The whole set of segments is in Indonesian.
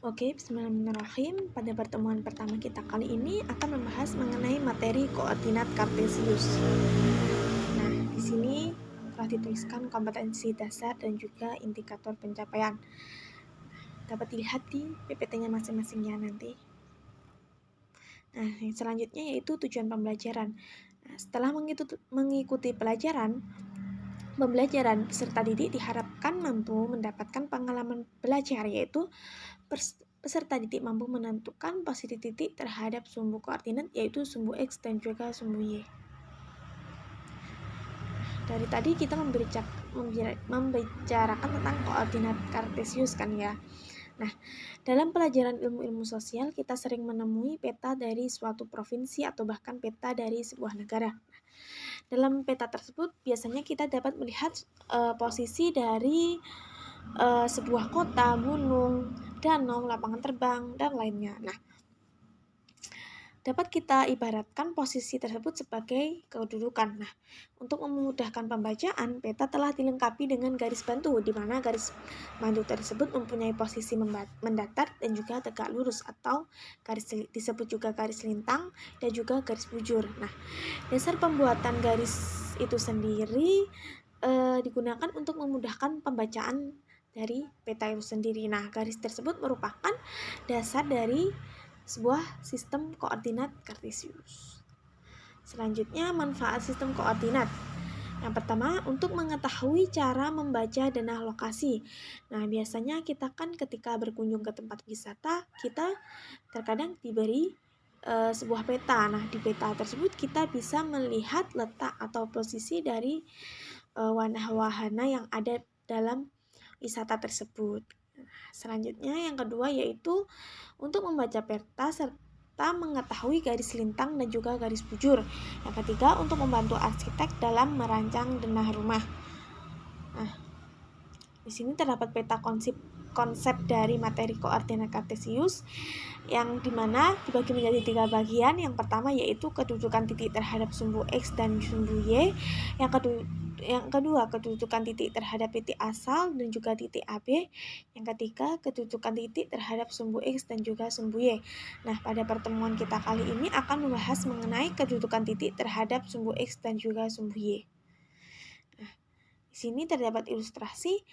Oke, bismillahirrahmanirrahim. Pada pertemuan pertama kita kali ini akan membahas mengenai materi koordinat kartesius. Nah, di sini telah dituliskan kompetensi dasar dan juga indikator pencapaian. Dapat dilihat di PPT-nya masing-masing ya nanti. Nah, yang selanjutnya yaitu tujuan pembelajaran. Nah, setelah mengikuti pembelajaran peserta didik diharapkan mampu mendapatkan pengalaman belajar, yaitu peserta didik mampu menentukan posisi titik terhadap sumbu koordinat, yaitu sumbu X dan juga sumbu Y. Dari tadi kita membicarakan tentang koordinat kartesius kan ya. Nah, dalam pelajaran ilmu-ilmu sosial kita sering menemui peta dari suatu provinsi atau bahkan peta dari sebuah negara. Dalam peta tersebut biasanya kita dapat melihat posisi dari sebuah kota, gunung, danau, lapangan terbang, dan lainnya. Nah, dapat kita ibaratkan posisi tersebut sebagai kedudukan. Nah, untuk memudahkan pembacaan, peta telah dilengkapi dengan garis bantu, di mana garis bantu tersebut mempunyai posisi mendatar dan juga tegak lurus, atau garis disebut juga garis lintang dan juga garis bujur. Nah, dasar pembuatan garis itu sendiri digunakan untuk memudahkan pembacaan dari peta itu sendiri. Nah, garis tersebut merupakan dasar dari sebuah sistem koordinat kartesius. Selanjutnya, manfaat sistem koordinat. Yang pertama, untuk mengetahui cara membaca denah lokasi. Nah, biasanya kita kan ketika berkunjung ke tempat wisata, kita terkadang diberi sebuah peta. Nah, di peta tersebut kita bisa melihat letak atau posisi dari wahana yang ada dalam wisata tersebut. Selanjutnya yang kedua yaitu untuk membaca peta serta mengetahui garis lintang dan juga garis bujur. Yang ketiga untuk membantu arsitek dalam merancang denah rumah. Nah, di sini terdapat peta konsep dari materi koordinat kartesius yang dimana dibagi menjadi 3 bagian. Yang pertama yaitu kedudukan titik terhadap sumbu X dan sumbu Y. Yang kedua kedudukan titik terhadap titik asal dan juga titik AB. Yang ketiga kedudukan titik terhadap sumbu X dan juga sumbu Y. Nah, pada pertemuan kita kali ini akan membahas mengenai kedudukan titik terhadap sumbu X dan juga sumbu Y. Nah, di sini terdapat ilustrasi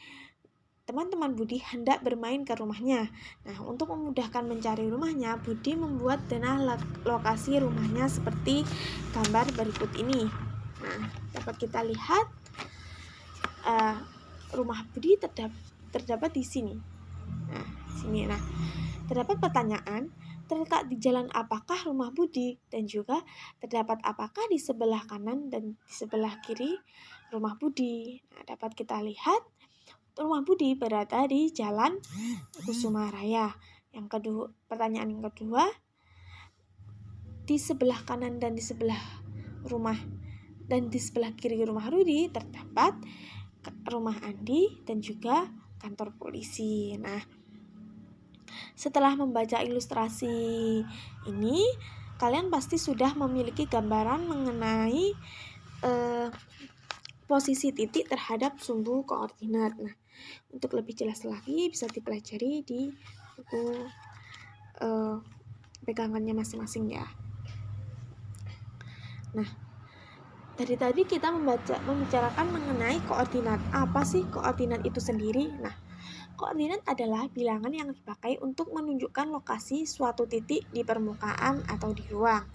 teman-teman Budi hendak bermain ke rumahnya. Nah, untuk memudahkan mencari rumahnya, Budi membuat denah lokasi rumahnya seperti gambar berikut ini. Nah, dapat kita lihat rumah Budi terdapat di sini. Nah, sini. Nah, terdapat pertanyaan, terletak di jalan apakah rumah Budi, dan juga terdapat apakah di sebelah kanan dan di sebelah kiri rumah Budi. Nah, dapat kita lihat rumah Budi berada di Jalan Kusuma Raya. Yang kedua, pertanyaan yang kedua, di sebelah kanan dan di sebelah kiri rumah Rudi terdapat rumah Andi dan juga kantor polisi. Nah, setelah membaca ilustrasi ini, kalian pasti sudah memiliki gambaran mengenai posisi titik terhadap sumbu koordinat. Nah, untuk lebih jelas lagi bisa dipelajari di buku pegangannya masing-masing ya. Nah, dari tadi kita membicarakan mengenai koordinat. Apa sih koordinat itu sendiri? Nah, koordinat adalah bilangan yang dipakai untuk menunjukkan lokasi suatu titik di permukaan atau di ruang.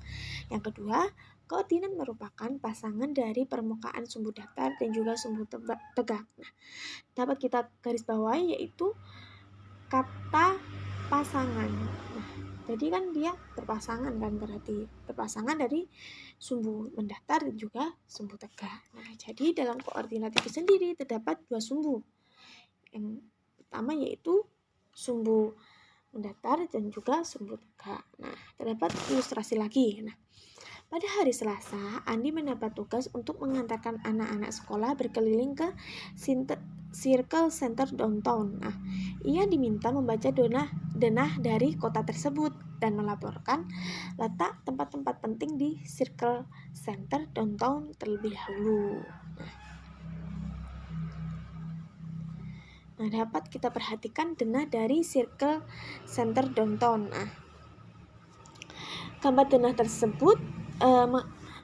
Yang kedua, koordinat merupakan pasangan dari permukaan sumbu datar dan juga sumbu tegak. Nah, dapat kita garis bawahi yaitu kata pasangan. Nah, jadi kan dia berpasangan kan, berarti berpasangan dari sumbu mendatar dan juga sumbu tegak. Nah, jadi dalam koordinat itu sendiri terdapat 2 sumbu. Yang pertama yaitu sumbu mendatar dan juga sumbu tegak. Nah, terdapat ilustrasi lagi. Nah, pada hari Selasa, Andi mendapat tugas untuk mengantarkan anak-anak sekolah berkeliling ke Circle Center downtown. Nah, ia diminta membaca denah dari kota tersebut dan melaporkan letak tempat-tempat penting di Circle Center downtown terlebih dahulu. Nah, dapat kita perhatikan denah dari circle center downtown. Nah, gambar denah tersebut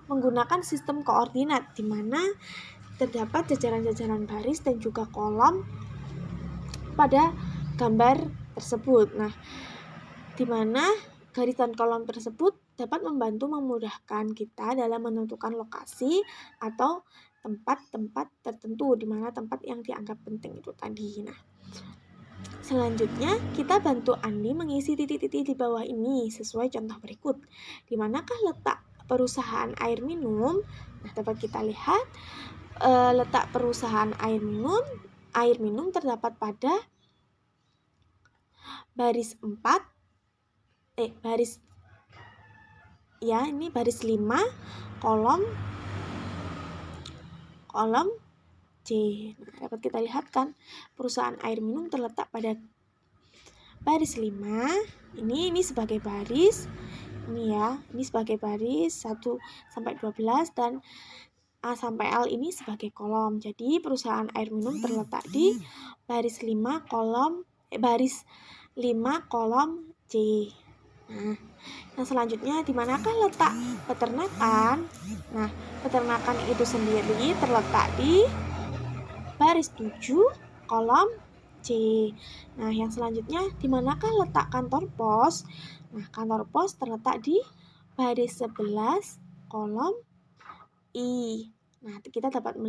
menggunakan sistem koordinat di mana terdapat jajaran-jajaran baris dan juga kolom pada gambar tersebut. Nah, di mana garis dan kolom tersebut dapat membantu memudahkan kita dalam menentukan lokasi atau tempat-tempat tertentu, di mana tempat yang dianggap penting itu tadi. Nah, selanjutnya kita bantu Andi mengisi titik-titik di bawah ini sesuai contoh berikut. Di manakah letak perusahaan air minum? Nah, dapat kita lihat letak perusahaan air minum terdapat pada baris 5 kolom C. Nah, dapat kita lihat kan perusahaan air minum terletak pada baris 5. Ini sebagai baris. Ini sebagai baris 1 sampai 12 dan A sampai L ini sebagai kolom. Jadi perusahaan air minum terletak di baris 5 kolom C. Nah, yang selanjutnya di manakah letak peternakan? Nah, peternakan itu sendiri terletak di baris 7 kolom C. Nah, yang selanjutnya di manakah letak kantor pos? Nah, kantor pos terletak di baris 11 kolom I. Nah, kita dapat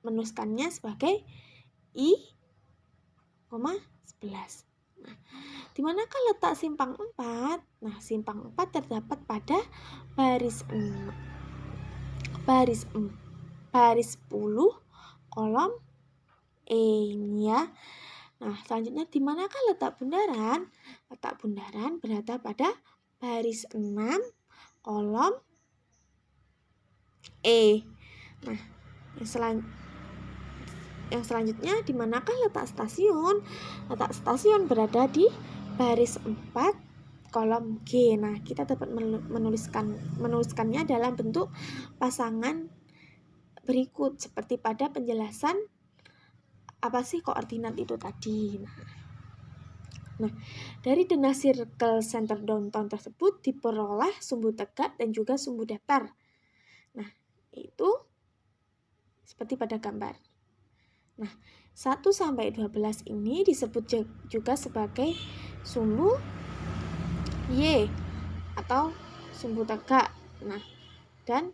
menuliskannya sebagai I, 11. Nah, di manakah letak simpang 4? Nah, simpang 4 terdapat pada baris 10 kolom E ini ya. Nah, selanjutnya di manakah letak bundaran? Letak bundaran berada pada baris 6 kolom E. Nah, yang selanjutnya di manakah letak stasiun? Letak stasiun berada di baris 4 kolom G. Nah, kita dapat menuliskannya dalam bentuk pasangan berikut seperti pada penjelasan apa sih koordinat itu tadi. Nah, dari denah circle center downtown tersebut diperoleh sumbu tegak dan juga sumbu datar. Nah, itu seperti pada gambar. Nah, 1 sampai 12 ini disebut juga sebagai sumbu Y atau sumbu tegak. Nah, dan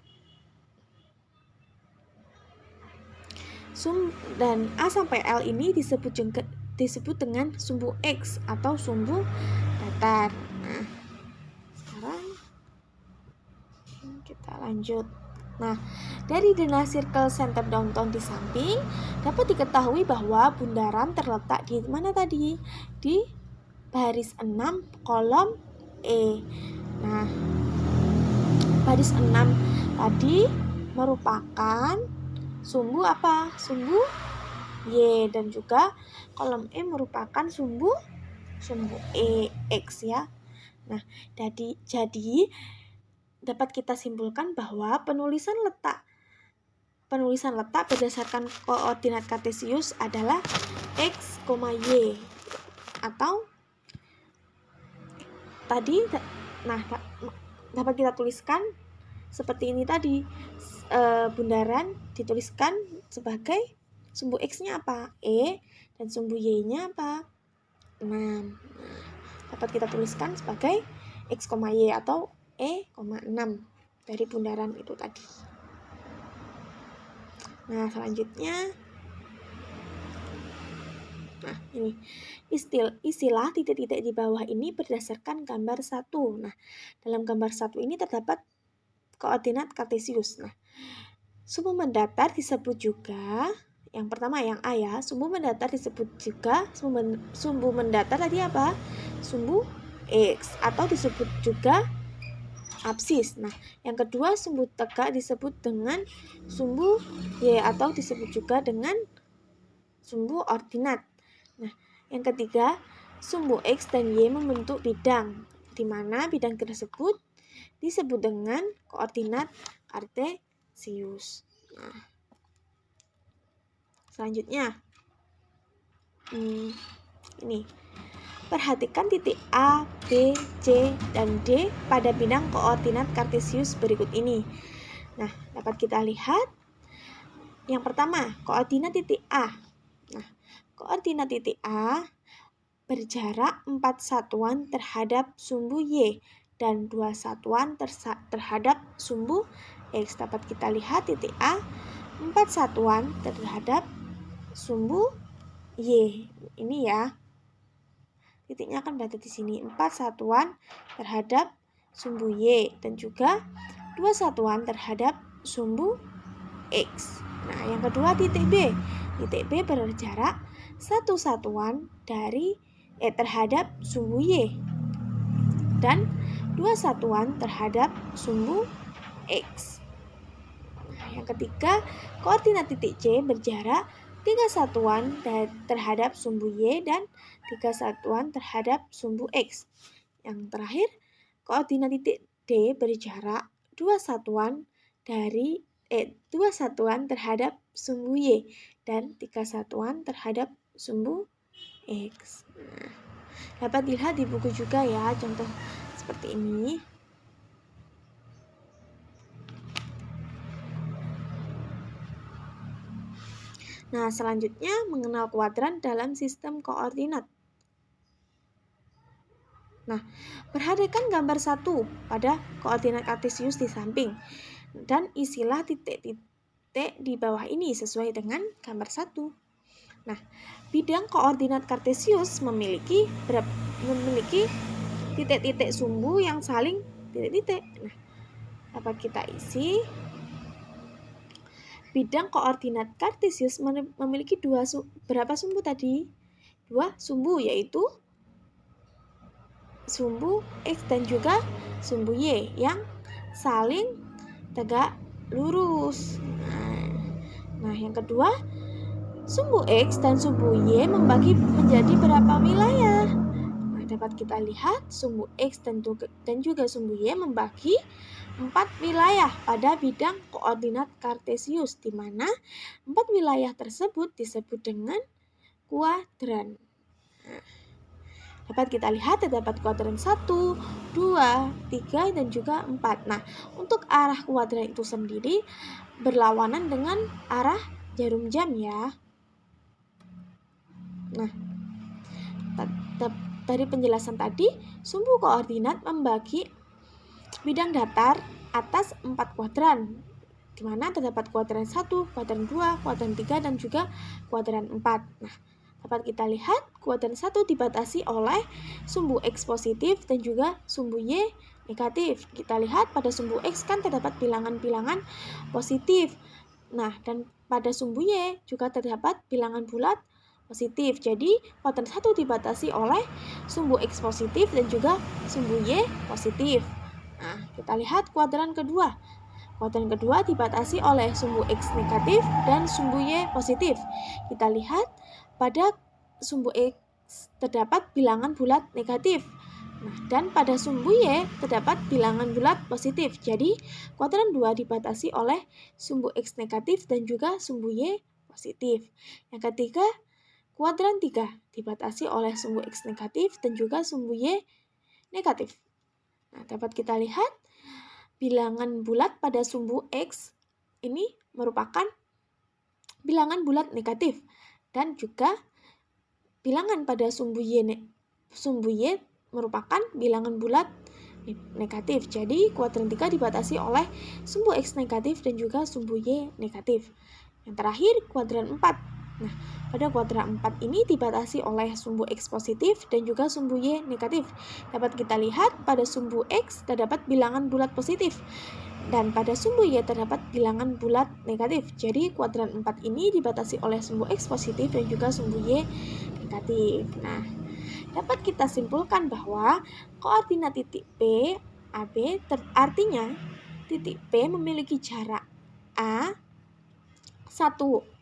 A sampai L ini disebut dengan sumbu X atau sumbu datar. Nah, sekarang kita lanjut. Nah, dari denah circle center downtown di samping dapat diketahui bahwa bundaran terletak di mana tadi? Di baris 6 kolom E. Nah, baris 6 tadi merupakan sumbu apa? Sumbu Y, dan juga kolom E merupakan sumbu E X ya. Nah, jadi dapat kita simpulkan bahwa penulisan letak berdasarkan koordinat kartesius adalah X, Y atau tadi dapat kita tuliskan seperti ini tadi. Bundaran dituliskan sebagai sumbu X-nya apa? E, dan sumbu Y-nya apa? 6. Nah, dapat kita tuliskan sebagai X, Y atau E, 6 dari bundaran itu tadi. Nah, selanjutnya ini istilah titik-titik di bawah ini berdasarkan gambar 1. Nah, dalam gambar 1 ini terdapat koordinat kartesius. Nah, sumbu mendatar disebut juga, yang pertama yang A ya, sumbu mendatar disebut juga sumbu mendatar tadi apa? Sumbu X atau disebut juga absis. Nah, yang kedua sumbu tegak disebut dengan sumbu Y atau disebut juga dengan sumbu ordinat. Nah, yang ketiga sumbu X dan Y membentuk bidang, di mana bidang tersebut disebut dengan koordinat kartesius. Nah, selanjutnya Ini. Perhatikan titik A, B, C, dan D pada bidang koordinat kartesius berikut ini. Nah, dapat kita lihat. Yang pertama, koordinat titik A. Nah, koordinat titik A berjarak 4 satuan terhadap sumbu Y dan 2 satuan terhadap sumbu X. Dapat kita lihat titik A 4 satuan terhadap sumbu Y. Ini ya. Titiknya akan berada di sini. 4 satuan terhadap sumbu Y dan juga 2 satuan terhadap sumbu X. Nah, yang kedua titik B. Titik B berjarak 1 satuan terhadap sumbu Y dan 2 satuan terhadap sumbu X. Nah, yang ketiga, koordinat titik C berjarak 3 satuan terhadap sumbu Y dan 3 satuan terhadap sumbu X. Yang terakhir, koordinat titik D berjarak 2 satuan terhadap sumbu Y dan 3 satuan terhadap sumbu X. Nah, dapat dilihat di buku juga ya contoh seperti ini. Nah, selanjutnya mengenal kuadran dalam sistem koordinat. Nah, perhatikan gambar 1 pada koordinat kartesius di samping dan isilah titik-titik di bawah ini sesuai dengan gambar 1. Nah, bidang koordinat kartesius memiliki titik-titik sumbu yang saling titik-titik. Nah, dapat kita isi. Bidang koordinat kartesius memiliki berapa sumbu tadi? 2 sumbu, yaitu sumbu X dan juga sumbu Y yang saling tegak lurus. Nah, yang kedua, sumbu X dan sumbu Y membagi menjadi berapa wilayah? Nah, dapat kita lihat sumbu X dan juga sumbu Y membagi 4 wilayah pada bidang koordinat kartesius, di mana 4 wilayah tersebut disebut dengan kuadran. Nah, dapat kita lihat terdapat kuadran 1, 2, 3, dan juga 4. Nah, untuk arah kuadran itu sendiri berlawanan dengan arah jarum jam ya. Nah, dari penjelasan tadi, sumbu koordinat membagi bidang datar atas 4 kuadran, di mana terdapat kuadran 1, kuadran 2, kuadran 3, dan juga kuadran 4. Nah, dapat kita lihat kuadran 1 dibatasi oleh sumbu X positif dan juga sumbu Y negatif. Kita lihat pada sumbu X kan terdapat bilangan-bilangan positif. Nah, dan pada sumbu Y juga terdapat bilangan bulat positif. Jadi, kuadran 1 dibatasi oleh sumbu X positif dan juga sumbu Y positif. Nah, kita lihat kuadran kedua. Kuadran kedua dibatasi oleh sumbu X negatif dan sumbu Y positif. Kita lihat pada sumbu X terdapat bilangan bulat negatif. Nah, dan pada sumbu Y terdapat bilangan bulat positif. Jadi, kuadran 2 dibatasi oleh sumbu X negatif dan juga sumbu Y positif. Yang ketiga, kuadran 3 dibatasi oleh sumbu X negatif dan juga sumbu Y negatif. Nah, dapat kita lihat bilangan bulat pada sumbu X ini merupakan bilangan bulat negatif dan juga bilangan pada sumbu Y merupakan bilangan bulat negatif. Jadi kuadran 3 dibatasi oleh sumbu X negatif dan juga sumbu Y negatif. Yang terakhir kuadran 4. Nah, pada kuadran 4 ini dibatasi oleh sumbu X positif dan juga sumbu Y negatif. Dapat kita lihat pada sumbu X terdapat bilangan bulat positif dan pada sumbu Y terdapat bilangan bulat negatif. Jadi kuadran 4 ini dibatasi oleh sumbu X positif dan juga sumbu Y negatif. Nah, dapat kita simpulkan bahwa koordinat titik P, AB artinya titik P memiliki jarak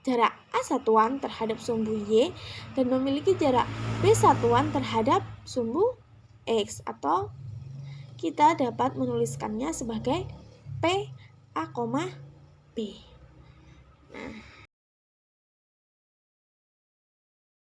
jarak A satuan terhadap sumbu Y dan memiliki jarak B satuan terhadap sumbu X, atau kita dapat menuliskannya sebagai P A, B. Nah,